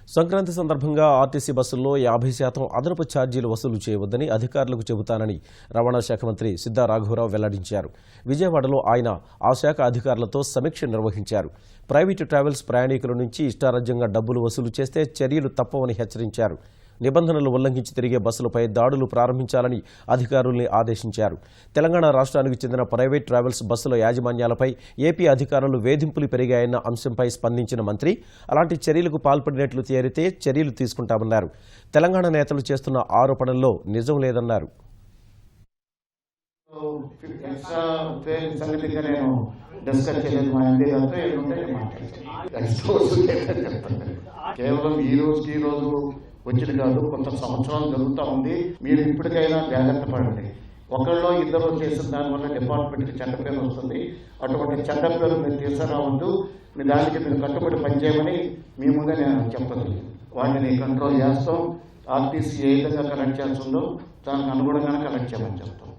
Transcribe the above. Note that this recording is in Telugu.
సంక్రాంతి సందర్భంగా ఆర్టీసీ బస్సుల్లో 50% అదనపు ఛార్జీలు వసూలు చేయవద్దని అధికారులకు చెబుతానని రవాణా శాఖ మంత్రి సిద్ధా రాఘవరావు వెల్లడించారు. విజయవాడలో ఆయన ఆ శాఖ అధికారులతో సమీక్ష నిర్వహించారు. ప్రైవేటు ట్రావెల్స్ ప్రయాణికుల నుంచి ఇష్టారాజ్యంగా డబ్బులు వసూలు చేస్తే చర్యలు తప్పవని హెచ్చరించారు. నిబంధనలు ఉల్లంఘించి తిరిగే బస్సులపై దాడులు ప్రారంభించాలని అధికారుల్ని ఆదేశించారు. తెలంగాణ రాష్ట్రానికి చెందిన ప్రైవేట్ ట్రావెల్స్ బస్సుల యాజమాన్యాలపై ఏపీ అధికారులు వేధింపులు పెరిగాయన్న అంశంపై స్పందించిన మంత్రి అలాంటి చర్యలకు పాల్పడినట్లు తేలితే చర్యలు తీసుకుంటామన్నారు. తెలంగాణ నేతలు చేస్తున్న ఆరోపణల్లో నిజం లేదన్నారు. కేవలం ఈ రోజు వచ్చింది కాదు, కొంత సంవత్సరాలు జరుగుతూ ఉంది. మీరు ఇప్పటికైనా జాగ్రత్త పడండి. ఒకళ్ళు ఇద్దరు చేసిన దానివల్ల డిపార్ట్మెంట్కి చెడ్డ పేరు వస్తుంది. అటువంటి చెడ్డ పేరు మీరు తీసుకురావద్దు. మీ దానికి మీరు కట్టుబడి పనిచేయమని మీ ముందే నేను చెప్పదు. వాటిని కంట్రోల్ చేస్తాం. ఆర్టీసీ ఏ విధంగా కలెక్ట్ చేస్తుందో దానికి అనుగుణంగానే కలెక్ట్ చేయమని చెప్తాం.